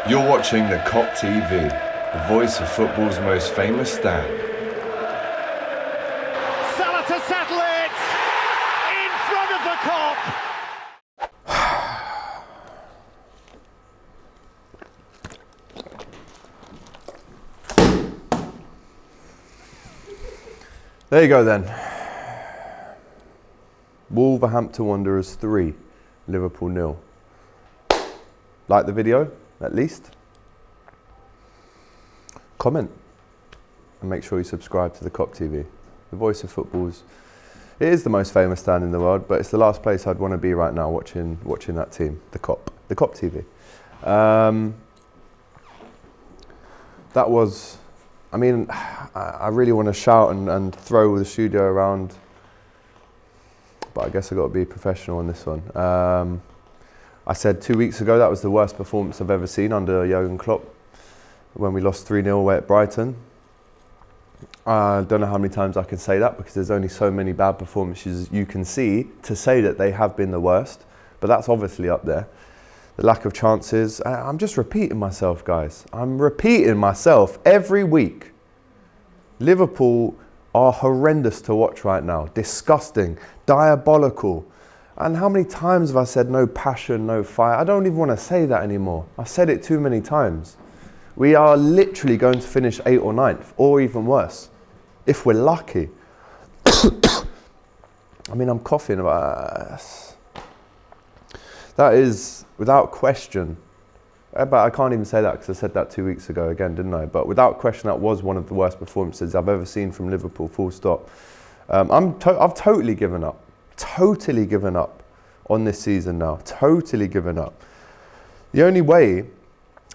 You're watching the Kop TV, the voice of football's most famous stand. Salah to settle it! In front of the Kop! There you go then. Wolverhampton Wanderers 3, Liverpool 0. Like the video, at least. Comment. And make sure you subscribe to the Kop TV. The voice of football's... It is the most famous stand in the world, but it's the last place I'd want to be right now watching that team, the Kop TV. That was... I mean, I really want to shout and throw the studio around, but I guess I've got to be professional on this one. I said 2 weeks ago that was the worst performance I've ever seen under Jurgen Klopp when we lost 3-0 away at Brighton. I don't know how many times I can say that because there's only so many bad performances you can see to say that they have been the worst, but that's obviously up there. The lack of chances. I'm just repeating myself, guys. I'm repeating myself every week. Liverpool are horrendous to watch right now. Disgusting, diabolical. And how many times have I said no passion, no fire? I don't even want to say that anymore. I've said it too many times. We are literally going to finish 8th or 9th, or even worse, if we're lucky. I mean, I'm coughing about that is, without question, but I can't even say that because I said that 2 weeks ago again, didn't I? But without question, that was one of the worst performances I've ever seen from Liverpool, full stop. I've totally given up on this season now, totally given up. The only way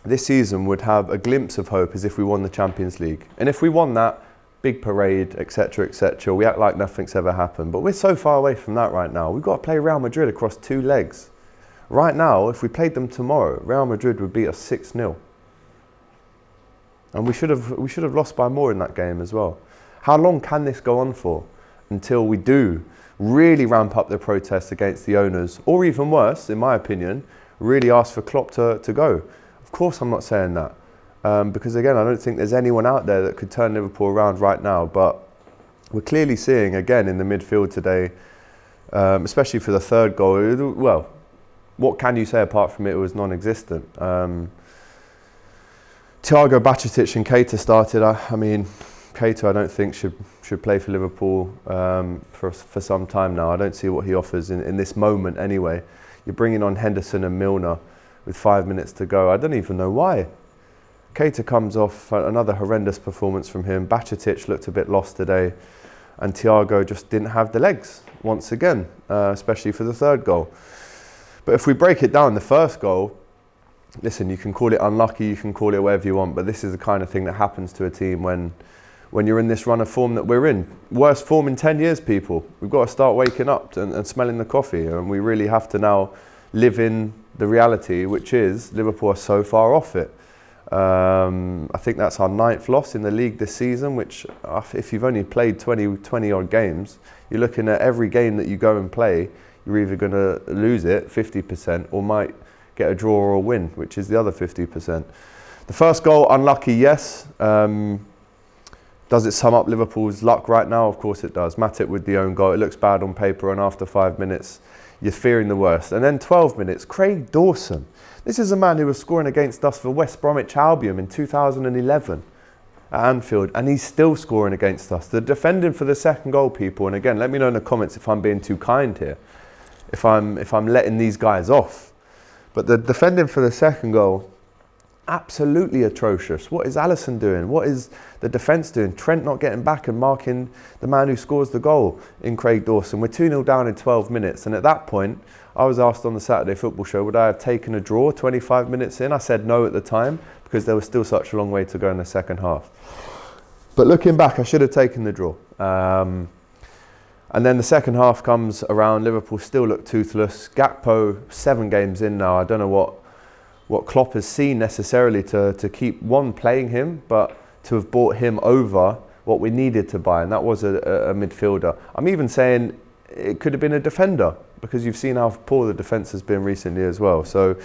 this season would have a glimpse of hope is if we won the Champions League. And if we won that, big parade, etc., etc., we act like nothing's ever happened. But we're so far away from that right now. We've got to play Real Madrid across 2 legs. Right now, if we played them tomorrow, Real Madrid would beat us 6-0. And we should have lost by more in that game as well. How long can this go on for until we do really ramp up the protests against the owners, or even worse, in my opinion, really ask for Klopp to go? Of course I'm not saying that, because again, I don't think there's anyone out there that could turn Liverpool around right now, but we're clearly seeing, again, in the midfield today, especially for the third goal, well, what can you say apart from it was non-existent? Thiago, Bajcetic and Keita started. I mean, Keita I don't think should play for Liverpool for some time now. I don't see what he offers in this moment anyway. You're bringing on Henderson and Milner with 5 minutes to go. I don't even know why. Keita comes off another horrendous performance from him. Bajcetic looked a bit lost today. And Thiago just didn't have the legs once again, especially for the third goal. But if we break it down, the first goal, listen, you can call it unlucky, you can call it whatever you want, but this is the kind of thing that happens to a team when you're in this run of form that we're in. Worst form in 10 years, people. We've got to start waking up and smelling the coffee, and we really have to now live in the reality, which is Liverpool are so far off it. I think that's our 9th loss in the league this season, which if you've only played 20 odd games, you're looking at every game that you go and play, you're either going to lose it 50% or might get a draw or a win, which is the other 50%. The first goal, unlucky, yes. Does it sum up Liverpool's luck right now? Of course it does. Matip with the own goal. It looks bad on paper, and after 5 minutes, you're fearing the worst. And then 12 minutes, Craig Dawson. This is a man who was scoring against us for West Bromwich Albion in 2011 at Anfield, and he's still scoring against us. The defending for the second goal, people, and again, let me know in the comments if I'm being too kind here, if I'm letting these guys off. But the defending for the second goal, absolutely atrocious. What is Alisson doing? What is the defence doing? Trent not getting back and marking the man who scores the goal in Craig Dawson. We're 2-0 down in 12 minutes. And at that point, I was asked on the Saturday Football Show, would I have taken a draw 25 minutes in? I said no at the time because there was still such a long way to go in the second half. But looking back, I should have taken the draw. And then the second half comes around. Liverpool still look toothless. Gakpo, 7 games in now. I don't know what Klopp has seen necessarily to keep playing him, but to have bought him over what we needed to buy, and that was a midfielder. I'm even saying it could have been a defender because you've seen how poor the defence has been recently as well. So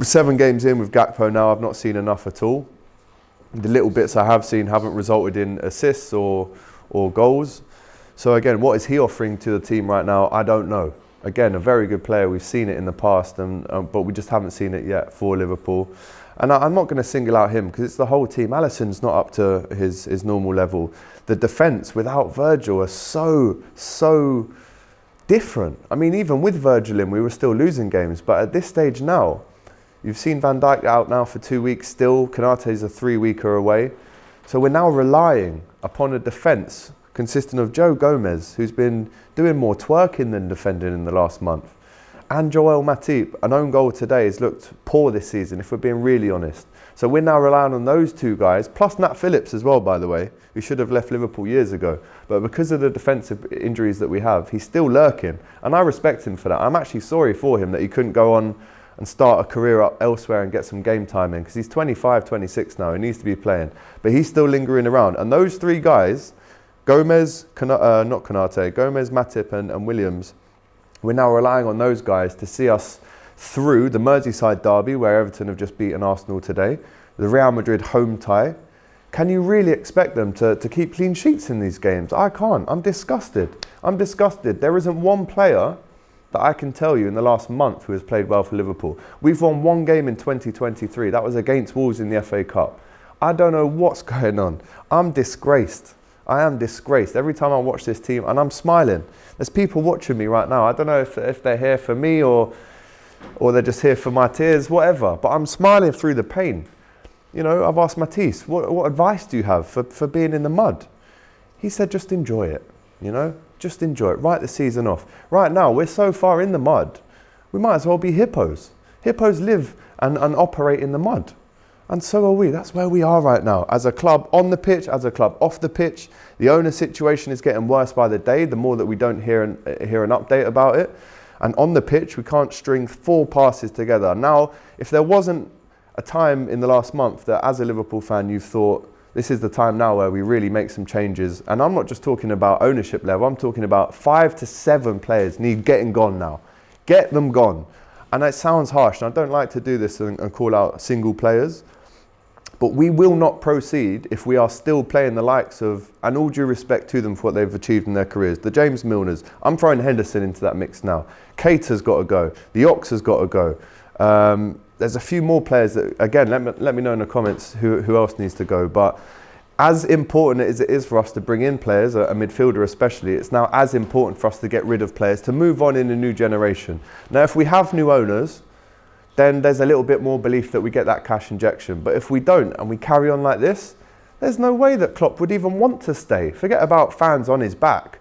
7 games in with Gakpo now, I've not seen enough at all. The little bits I have seen haven't resulted in assists or goals. So again, what is he offering to the team right now? I don't know. Again, a very good player. We've seen it in the past, but we just haven't seen it yet for Liverpool. And I'm not going to single out him because it's the whole team. Alisson's not up to his normal level. The defence without Virgil are so different. I mean, even with Virgil in, we were still losing games. But at this stage now, you've seen Van Dijk out now for 2 weeks still. Konate's a 3-weeker away. So we're now relying upon a defence consisting of Joe Gomez, who's been doing more twerking than defending in the last month, and Joel Matip. An own goal today has looked poor this season, if we're being really honest. So we're now relying on those 2 guys, plus Nat Phillips as well, by the way, who should have left Liverpool years ago. But because of the defensive injuries that we have, he's still lurking. And I respect him for that. I'm actually sorry for him that he couldn't go on and start a career up elsewhere and get some game time in, because he's 25, 26 now. He needs to be playing. But he's still lingering around. And those 3 guys, Gomez, Gomez, Matip and Williams, we're now relying on those guys to see us through the Merseyside derby, where Everton have just beaten Arsenal today, the Real Madrid home tie. Can you really expect them to keep clean sheets in these games? I can't. I'm disgusted. There isn't one player that I can tell you in the last month who has played well for Liverpool. We've won 1 game in 2023. That was against Wolves in the FA Cup. I don't know what's going on. I'm disgraced. I am disgraced every time I watch this team, and I'm smiling. There's people watching me right now. I don't know if they're here for me or they're just here for my tears, whatever. But I'm smiling through the pain. You know, I've asked Matisse, what advice do you have for being in the mud? He said, just enjoy it, you know? Just enjoy it. Write the season off. Right now, we're so far in the mud, we might as well be hippos. Hippos live and operate in the mud. And so are we. That's where we are right now. As a club on the pitch, as a club off the pitch. The owner situation is getting worse by the day, the more that we don't hear an update about it. And on the pitch, we can't string 4 passes together. Now, if there wasn't a time in the last month that as a Liverpool fan, you've thought, this is the time now where we really make some changes. And I'm not just talking about ownership level. I'm talking about 5 to 7 players need getting gone now. Get them gone. And it sounds harsh. And I don't like to do this and call out single players. But we will not proceed if we are still playing the likes of, and all due respect to them for what they've achieved in their careers, the James Milners. I'm throwing Henderson into that mix now. Keita's got to go. The Ox has got to go. There's a few more players that, again, let me know in the comments who else needs to go. But as important as it is for us to bring in players, a midfielder especially, it's now as important for us to get rid of players, to move on in a new generation. Now, if we have new owners, then there's a little bit more belief that we get that cash injection. But if we don't and we carry on like this, there's no way that Klopp would even want to stay. Forget about fans on his back,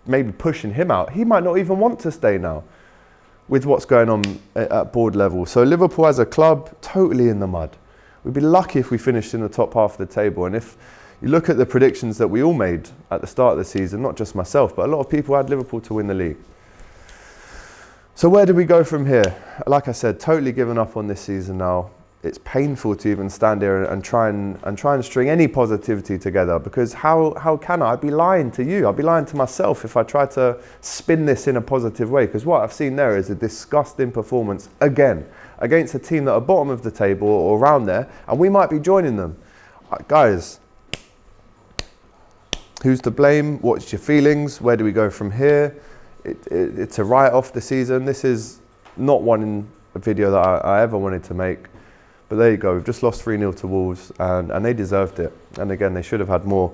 maybe pushing him out. He might not even want to stay now with what's going on at board level. So Liverpool as a club, totally in the mud. We'd be lucky if we finished in the top half of the table. And if you look at the predictions that we all made at the start of the season, not just myself, but a lot of people had Liverpool to win the league. So where do we go from here? Like I said, totally given up on this season now. It's painful to even stand here and try and string any positivity together, because how can I? I'd be lying to you. I'd be lying to myself if I tried to spin this in a positive way, because what I've seen there is a disgusting performance again against a team that are bottom of the table or around there, and we might be joining them. Guys, who's to blame? What's your feelings? Where do we go from here? It's a write-off the season. This is not a video that I ever wanted to make. But there you go. We've just lost 3-0 to Wolves, and they deserved it. And again, they should have had more.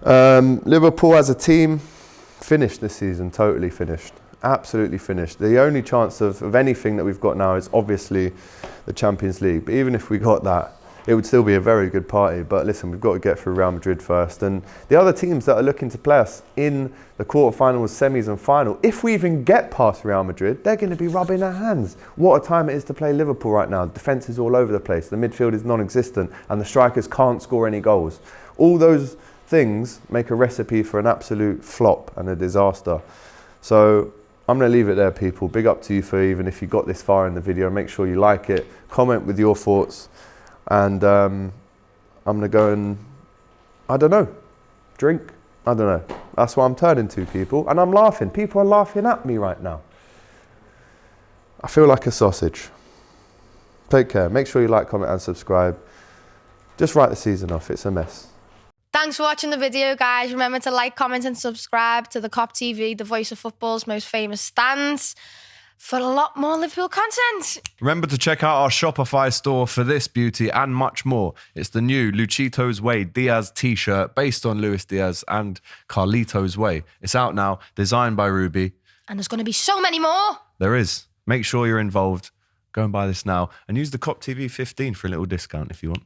Liverpool as a team, finished this season, totally finished. Absolutely finished. The only chance of anything that we've got now is obviously the Champions League. But even if we got that, it would still be a very good party. But listen, we've got to get through Real Madrid first. And the other teams that are looking to play us in the quarterfinals, semis and final, if we even get past Real Madrid, they're going to be rubbing their hands. What a time it is to play Liverpool right now. Defence is all over the place. The midfield is non-existent and the strikers can't score any goals. All those things make a recipe for an absolute flop and a disaster. So I'm going to leave it there, people. Big up to you for even if you got this far in the video. Make sure you like it, comment with your thoughts. And I'm going to go and, I don't know, drink. I don't know. That's what I'm turning to, people. And I'm laughing. People are laughing at me right now. I feel like a sausage. Take care. Make sure you like, comment and subscribe. Just write the season off. It's a mess. Thanks for watching the video, guys. Remember to like, comment and subscribe to the Kop TV, the voice of football's most famous stands, for a lot more Liverpool content. Remember to check out our Shopify store for this beauty and much more. It's the new Luchito's Way Diaz t-shirt based on Luis Diaz and Carlito's Way. It's out now, designed by Rubi. And there's going to be so many more. There is. Make sure you're involved. Go and buy this now and use the Kop TV 15 for a little discount if you want.